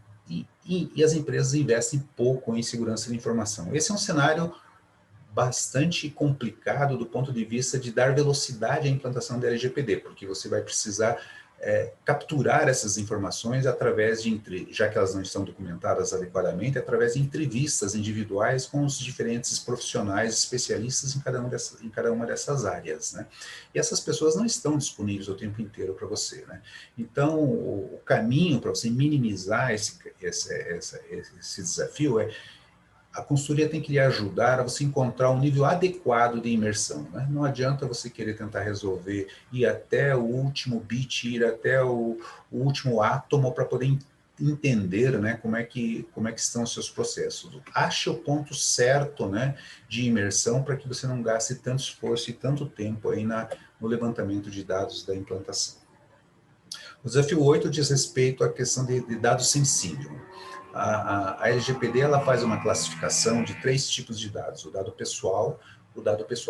as empresas investem pouco em segurança de informação. Esse é um cenário bastante complicado do ponto de vista de dar velocidade à implantação da LGPD, porque você vai precisar capturar essas informações através já que elas não estão documentadas adequadamente, através de entrevistas individuais com os diferentes profissionais especialistas em cada uma dessas áreas, né? E essas pessoas não estão disponíveis o tempo inteiro para você, né? Então, o caminho para você minimizar esse desafio a consultoria tem que lhe ajudar a você encontrar um nível adequado de imersão, né? Não adianta você querer tentar resolver, ir até o último bit, ir até o último átomo para poder entender, né, como é que estão os seus processos. Ache o ponto certo, né, de imersão para que você não gaste tanto esforço e tanto tempo aí no levantamento de dados da implantação. O desafio 8 diz respeito à questão de dados sensíveis. A LGPD ela faz uma classificação de 3 tipos de dados: o dado pessoal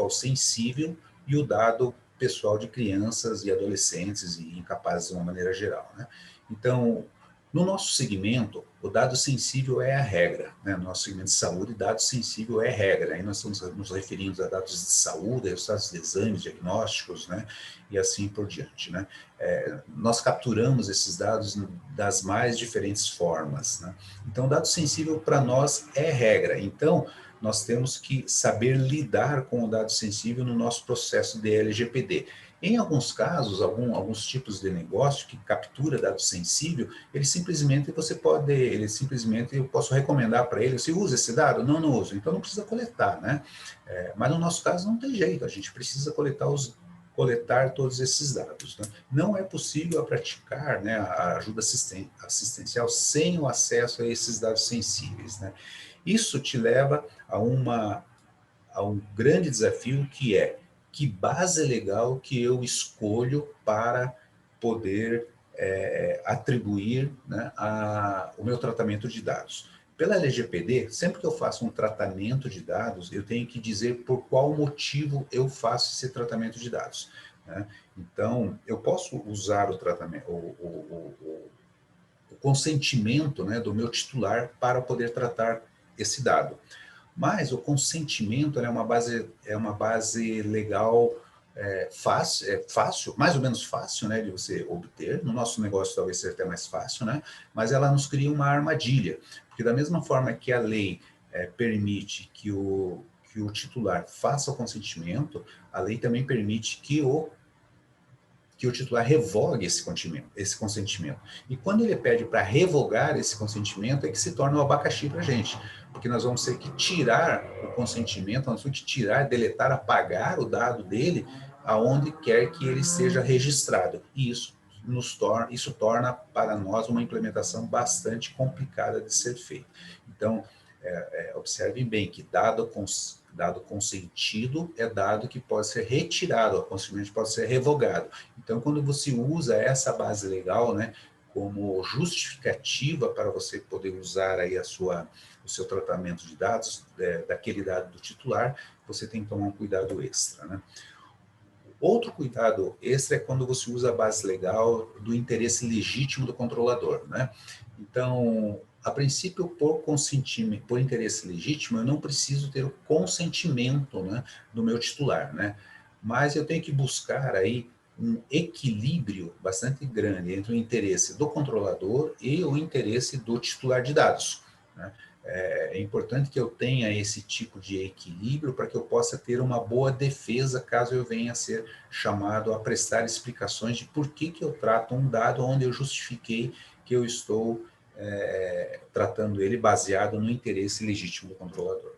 sensível e o dado pessoal de crianças e adolescentes e incapazes de uma maneira geral, né? Então, no nosso segmento, o dado sensível é a regra, né? No nosso segmento de saúde, dado sensível é a regra. Aí nós estamos nos referindo a dados de saúde, resultados de exames, diagnósticos, né? E assim por diante, né? Nós capturamos esses dados das mais diferentes formas, né? Então, dado sensível para nós é regra. Então, nós temos que saber lidar com o dado sensível no nosso processo de LGPD. Em alguns casos, alguns tipos de negócio que captura dado sensível, eu posso recomendar para ele: você usa esse dado? Não, não uso. Então não precisa coletar, né? Mas no nosso caso não tem jeito, a gente precisa coletar todos esses dados, né? Não é possível praticar, né, a ajuda assistencial sem o acesso a esses dados sensíveis, né? Isso te leva a a um grande desafio, que é que base legal que eu escolho para poder atribuir, né, o meu tratamento de dados. Pela LGPD, sempre que eu faço um tratamento de dados, eu tenho que dizer por qual motivo eu faço esse tratamento de dados, né? Então, eu posso usar o tratamento, o consentimento, né, do meu titular para poder tratar esse dado. Mas o consentimento é uma base legal fácil, mais ou menos fácil, né, de você obter. No nosso negócio talvez seja até mais fácil, né, mas ela nos cria uma armadilha, porque da mesma forma que a lei permite que o titular faça o consentimento, a lei também permite que o titular revogue esse consentimento. E quando ele pede para revogar esse consentimento, é que se torna um abacaxi para a gente. Porque nós vamos ter que tirar o consentimento, nós vamos ter que tirar, deletar, apagar o dado dele, aonde quer que ele seja registrado. E isso torna para nós uma implementação bastante complicada de ser feita. Então, observem bem que dado consentido é dado que pode ser retirado, o consentimento pode ser revogado. Então, quando você usa essa base legal, né, como justificativa para você poder usar aí o seu tratamento de dados, daquele dado do titular, você tem que tomar um cuidado extra, né? Outro cuidado extra é quando você usa a base legal do interesse legítimo do controlador, né? Então, a princípio, por consentimento, por interesse legítimo, eu não preciso ter o consentimento, né, do meu titular, né? Mas eu tenho que buscar aí um equilíbrio bastante grande entre o interesse do controlador e o interesse do titular de dados, né? É importante que eu tenha esse tipo de equilíbrio para que eu possa ter uma boa defesa caso eu venha a ser chamado a prestar explicações de por que eu trato um dado onde eu justifiquei que eu estou tratando ele baseado no interesse legítimo do controlador.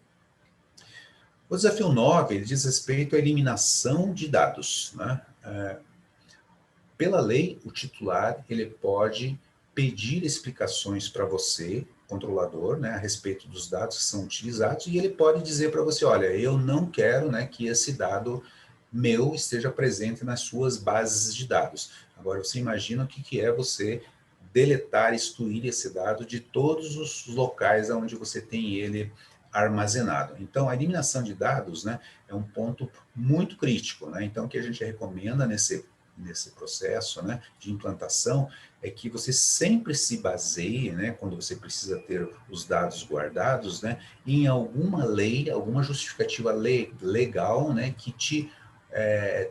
O desafio 9 ele diz respeito à eliminação de dados, né? Pela lei, o titular ele pode pedir explicações para você, controlador, né, a respeito dos dados que são utilizados, e ele pode dizer para você, olha, eu não quero, né, que esse dado meu esteja presente nas suas bases de dados. Agora, você imagina o que é você deletar, excluir esse dado de todos os locais onde você tem ele armazenado. Então, a eliminação de dados, né, é um ponto muito crítico, né? Então, o que a gente recomenda nesse processo, né, de implantação é que você sempre se baseie, né, quando você precisa ter os dados guardados, né, em alguma lei, alguma justificativa legal, né, que te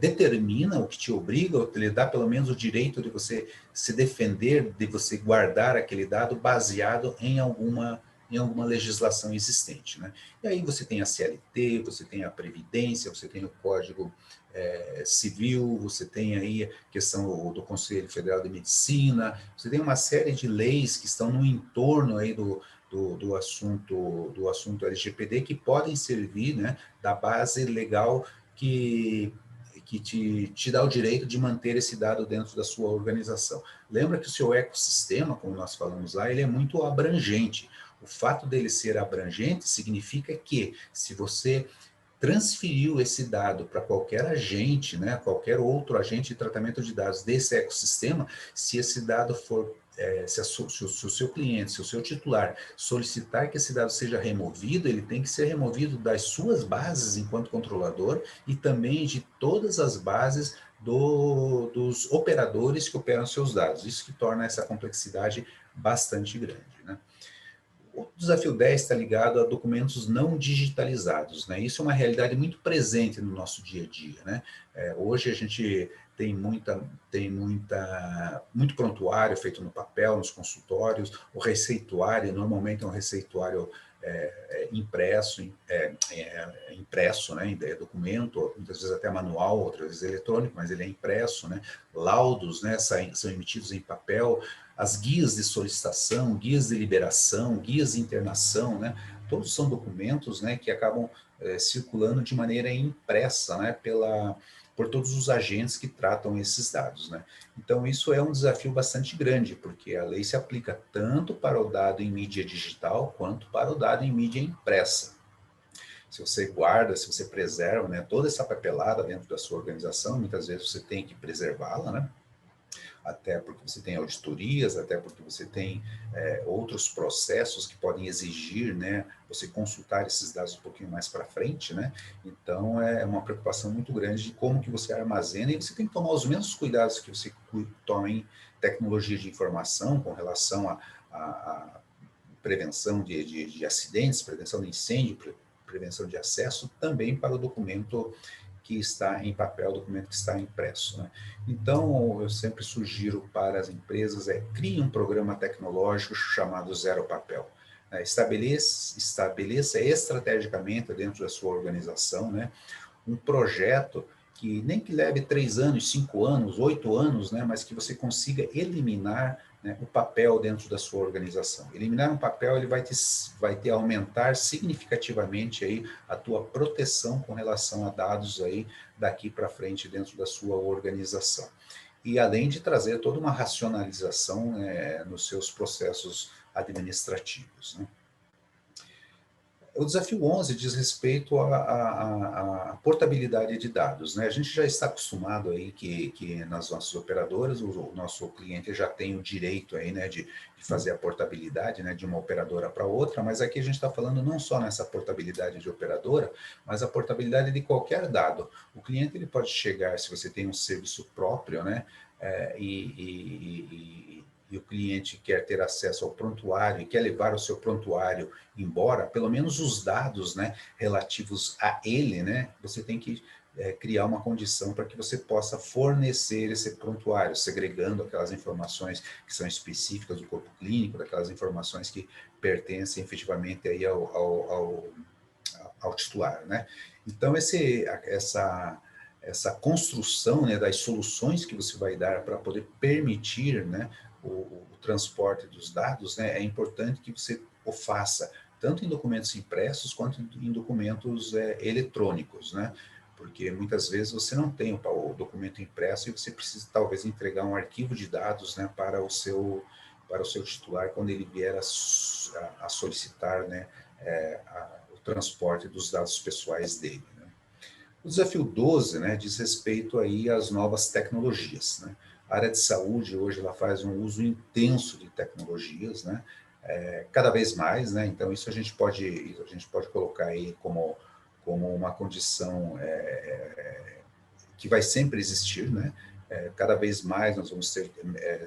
determina, ou que te obriga, ou lhe dá pelo menos o direito de você se defender, de você guardar aquele dado baseado em alguma legislação existente, né? E aí você tem a CLT, você tem a Previdência, você tem o Código Civil, você tem aí a questão do Conselho Federal de Medicina, você tem uma série de leis que estão no entorno aí do assunto LGPD que podem servir, né, da base legal que te dá o direito de manter esse dado dentro da sua organização. Lembra que o seu ecossistema, como nós falamos lá, ele é muito abrangente. O fato dele ser abrangente significa que, se você transferiu esse dado para qualquer agente, né, qualquer outro agente de tratamento de dados desse ecossistema, se esse dado for, se o seu cliente, se o seu titular solicitar que esse dado seja removido, ele tem que ser removido das suas bases enquanto controlador e também de todas as bases dos operadores que operam seus dados. Isso que torna essa complexidade bastante grande, né? O desafio 10 está ligado a documentos não digitalizados, né? Isso é uma realidade muito presente no nosso dia a dia, né? Hoje a gente tem muito prontuário feito no papel, nos consultórios. O receituário, normalmente é um receituário impresso, né? É documento, muitas vezes até manual, outras vezes eletrônico, mas ele é impresso, né? Laudos, né, são emitidos em papel. As guias de solicitação, guias de liberação, guias de internação, né? Todos são documentos, né, que acabam circulando de maneira impressa, né, por todos os agentes que tratam esses dados, né? Então, isso é um desafio bastante grande, porque a lei se aplica tanto para o dado em mídia digital quanto para o dado em mídia impressa. se você guarda, se você preserva, né, toda essa papelada dentro da sua organização, muitas vezes você tem que preservá-la, né? Até porque você tem auditorias, até porque você tem outros processos que podem exigir, né, você consultar esses dados um pouquinho mais para frente, né? Então, é uma preocupação muito grande de como que você armazena, e você tem que tomar os mesmos cuidados que você toma em tecnologia de informação com relação a prevenção de acidentes, prevenção de incêndio, prevenção de acesso, também para o documento que está em papel, documento que está impresso, né? Então, eu sempre sugiro para as empresas, crie um programa tecnológico chamado Zero Papel. Estabeleça estrategicamente dentro da sua organização, né, um projeto que nem que leve 3 anos, 5 anos, 8 anos, né, mas que você consiga eliminar, né, o papel dentro da sua organização. Eliminar um papel, ele vai te aumentar significativamente aí a tua proteção com relação a dados aí daqui para frente dentro da sua organização. E além de trazer toda uma racionalização nos seus processos administrativos, né? O desafio 11 diz respeito à portabilidade de dados, né? A gente já está acostumado aí que nas nossas operadoras o nosso cliente já tem o direito aí, né, de fazer a portabilidade, né, de uma operadora para outra, mas aqui a gente está falando não só nessa portabilidade de operadora, mas a portabilidade de qualquer dado. O cliente ele pode chegar, se você tem um serviço próprio, né, e o cliente quer ter acesso ao prontuário e quer levar o seu prontuário embora, pelo menos os dados, né, relativos a ele, né, você tem que criar uma condição para que você possa fornecer esse prontuário, segregando aquelas informações que são específicas do corpo clínico, daquelas informações que pertencem efetivamente aí ao titular, né? Então, essa construção, né, das soluções que você vai dar para poder permitir, né, o transporte dos dados, né, é importante que você o faça tanto em documentos impressos quanto em documentos eletrônicos, né? Porque muitas vezes você não tem o documento impresso e você precisa talvez entregar um arquivo de dados, né, para o seu titular quando ele vier a solicitar, né, o transporte dos dados pessoais dele, né? O desafio 12, né, diz respeito aí às novas tecnologias, né? A área de saúde hoje ela faz um uso intenso de tecnologias, né? Cada vez mais, né? Então isso a gente pode colocar aí como uma condição que vai sempre existir, né? Cada vez mais nós vamos ter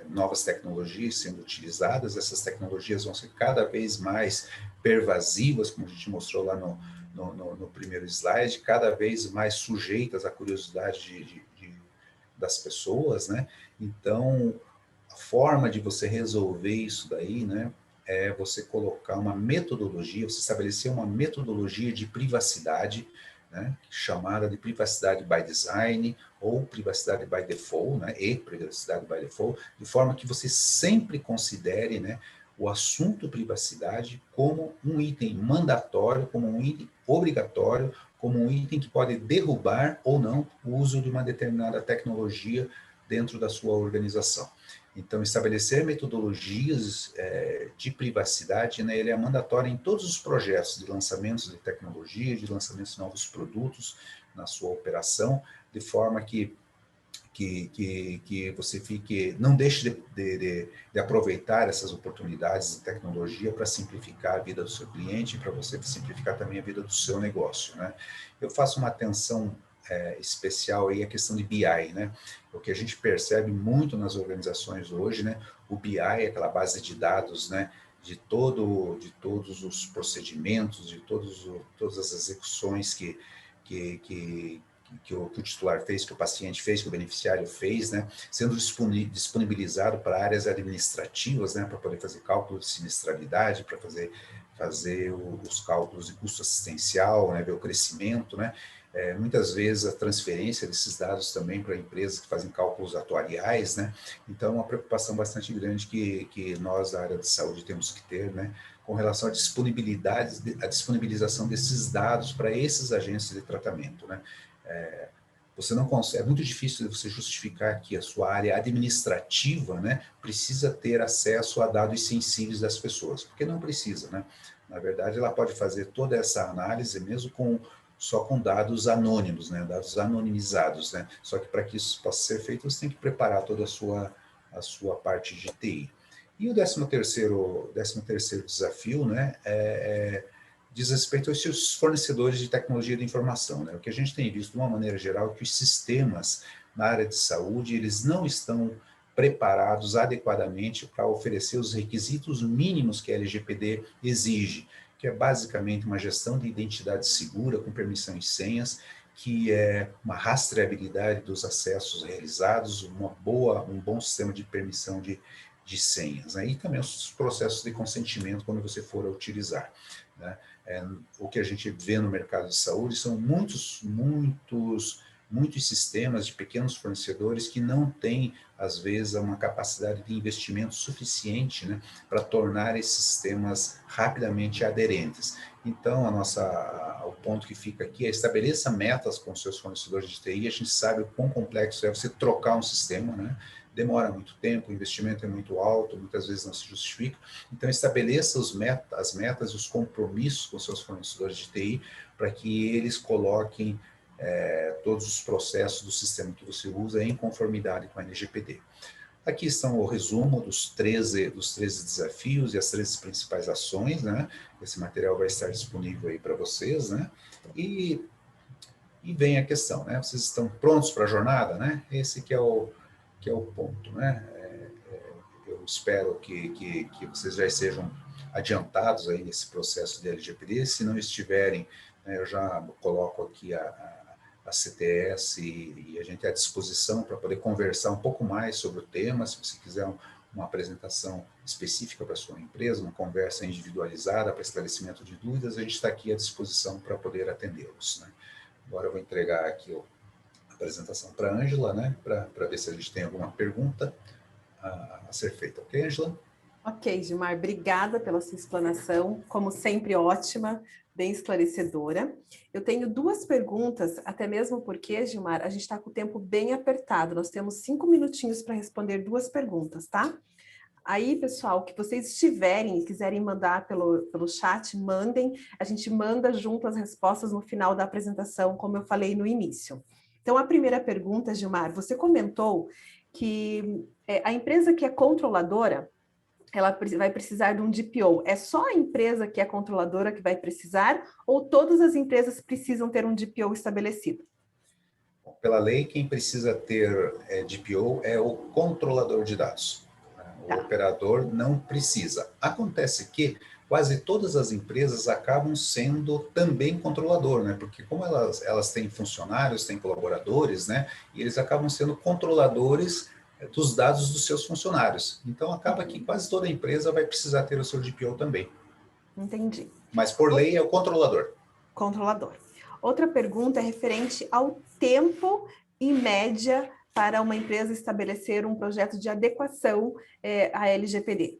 novas tecnologias sendo utilizadas, essas tecnologias vão ser cada vez mais pervasivas, como a gente mostrou lá no primeiro slide, cada vez mais sujeitas à curiosidade das pessoas, né? Então, a forma de você resolver isso daí, né, é você colocar uma metodologia, você estabelecer uma metodologia de privacidade, né, chamada de privacidade by design ou privacidade by default, né, e privacidade by default, de forma que você sempre considere, né, o assunto privacidade como um item mandatório, como um item obrigatório, como um item que pode derrubar ou não o uso de uma determinada tecnologia dentro da sua organização. Então, estabelecer metodologias de privacidade, né, ele é mandatório em todos os projetos de lançamentos de tecnologia, de lançamentos de novos produtos na sua operação, de forma que você não deixe de aproveitar essas oportunidades de tecnologia para simplificar a vida do seu cliente e para você simplificar também a vida do seu negócio, né? Eu faço uma atenção especial aí a questão de BI, né? O que a gente percebe muito nas organizações hoje, né? O BI é aquela base de dados, né? De todos os procedimentos, de todas as execuções que o titular fez, que o paciente fez, que o beneficiário fez, né, sendo disponibilizado para áreas administrativas, né, para poder fazer cálculo de sinistralidade, para fazer os cálculos de custo assistencial, né, ver o crescimento, né. Muitas vezes a transferência desses dados também para empresas que fazem cálculos atuariais, né. Então, é uma preocupação bastante grande que nós da área de saúde temos que ter, né, com relação à disponibilização desses dados para esses agentes de tratamento, né. Você não consegue, é muito difícil você justificar que a sua área administrativa, né, precisa ter acesso a dados sensíveis das pessoas, porque não precisa, né? Na verdade, ela pode fazer toda essa análise mesmo só com dados anônimos, né? Dados anonimizados, né? Só que para que isso possa ser feito, você tem que preparar toda a sua parte de TI. E o 13º desafio, né, diz respeito aos seus fornecedores de tecnologia de informação, né? O que a gente tem visto, de uma maneira geral, é que os sistemas na área de saúde, eles não estão preparados adequadamente para oferecer os requisitos mínimos que a LGPD exige, que é basicamente uma gestão de identidade segura com permissão e senhas, que é uma rastreabilidade dos acessos realizados, um bom sistema de permissão de senhas, né? E também os processos de consentimento quando você for a utilizar, né? O que a gente vê no mercado de saúde são muitos sistemas de pequenos fornecedores que não têm, às vezes, uma capacidade de investimento suficiente, né, para tornar esses sistemas rapidamente aderentes. Então, o ponto que fica aqui é estabeleça metas com seus fornecedores de TI. A gente sabe o quão complexo é você trocar um sistema, né? Demora muito tempo, o investimento é muito alto, muitas vezes não se justifica. Então, estabeleça as metas e os compromissos com seus fornecedores de TI para que eles coloquem todos os processos do sistema que você usa em conformidade com a LGPD. Aqui estão o resumo dos 13 desafios e as 13 principais ações, né? Esse material vai estar disponível aí para vocês, né? E vem a questão, né? Vocês estão prontos para a jornada, né? Esse que é o ponto, né? Eu espero que vocês já sejam adiantados aí nesse processo de LGPD. Se não estiverem, né, eu já coloco aqui a CTS e a gente é à disposição para poder conversar um pouco mais sobre o tema. Se você quiser uma apresentação específica para a sua empresa, uma conversa individualizada para esclarecimento de dúvidas, a gente está aqui à disposição para poder atendê-los, né? Agora eu vou entregar aqui a apresentação para a Ângela, né, para ver se a gente tem alguma pergunta a ser feita. Ok, Ângela? Ok, Gilmar, obrigada pela sua explanação, como sempre ótima, bem esclarecedora. Eu tenho duas perguntas, até mesmo porque, Gilmar, a gente está com o tempo bem apertado, nós temos 5 minutinhos para responder duas perguntas, tá? Aí, pessoal, que vocês tiverem e quiserem mandar pelo chat, mandem, a gente manda junto as respostas no final da apresentação, como eu falei no início. Então, a primeira pergunta, Gilmar, você comentou que a empresa que é controladora, ela vai precisar de um DPO. É só a empresa que é controladora que vai precisar ou todas as empresas precisam ter um DPO estabelecido? Bom, pela lei, quem precisa ter DPO é o controlador de dados, né? O Tá. operador não precisa. Acontece que quase todas as empresas acabam sendo também controlador, né? Porque como elas têm funcionários, têm colaboradores, né? E eles acabam sendo controladores dos dados dos seus funcionários. Então, acaba que quase toda empresa vai precisar ter o seu DPO também. Entendi. Mas, por lei, é o controlador. Controlador. Outra pergunta é referente ao tempo, em média, para uma empresa estabelecer um projeto de adequação à LGPD.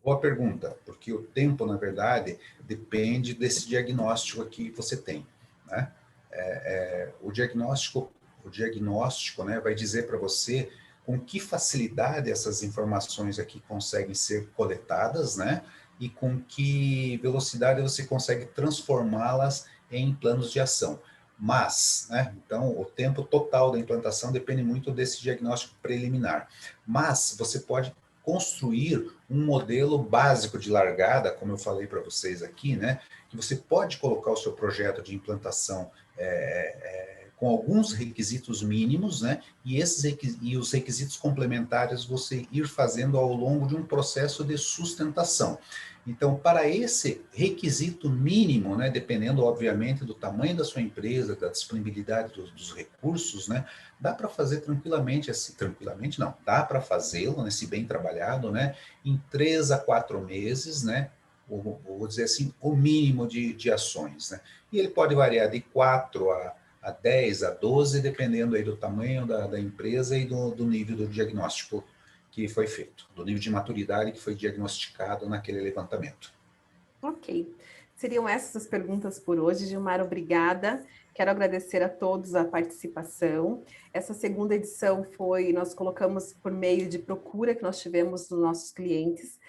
Boa pergunta, porque o tempo, na verdade, depende desse diagnóstico aqui que você tem, né? O diagnóstico, né, vai dizer para você com que facilidade essas informações aqui conseguem ser coletadas, né? E com que velocidade você consegue transformá-las em planos de ação. Mas, né, então, o tempo total da implantação depende muito desse diagnóstico preliminar. Mas você pode construir um modelo básico de largada, como eu falei para vocês aqui, né, que você pode colocar o seu projeto de implantação com alguns requisitos mínimos, né, e os requisitos complementares você ir fazendo ao longo de um processo de sustentação. Então, para esse requisito mínimo, né, dependendo, obviamente, do tamanho da sua empresa, da disponibilidade dos recursos, né, dá para fazer tranquilamente, assim, tranquilamente não, dá para fazê-lo, né, se bem trabalhado, né, em 3 a 4 meses, né, vou dizer assim, o mínimo de ações, né, e ele pode variar de 4 a 10, a 12, dependendo aí do tamanho da empresa e do nível do diagnóstico que foi feito, do nível de maturidade que foi diagnosticado naquele levantamento. Ok. Seriam essas as perguntas por hoje, Gilmar, obrigada. Quero agradecer a todos a participação. Essa segunda edição nós colocamos por meio de procura que nós tivemos dos nossos clientes.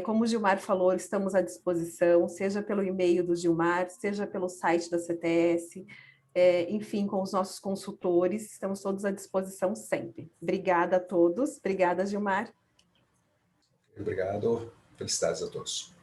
Como o Gilmar falou, estamos à disposição, seja pelo e-mail do Gilmar, seja pelo site da CTS, enfim, com os nossos consultores, estamos todos à disposição sempre. Obrigada a todos, obrigada, Gilmar. Obrigado, felicidades a todos.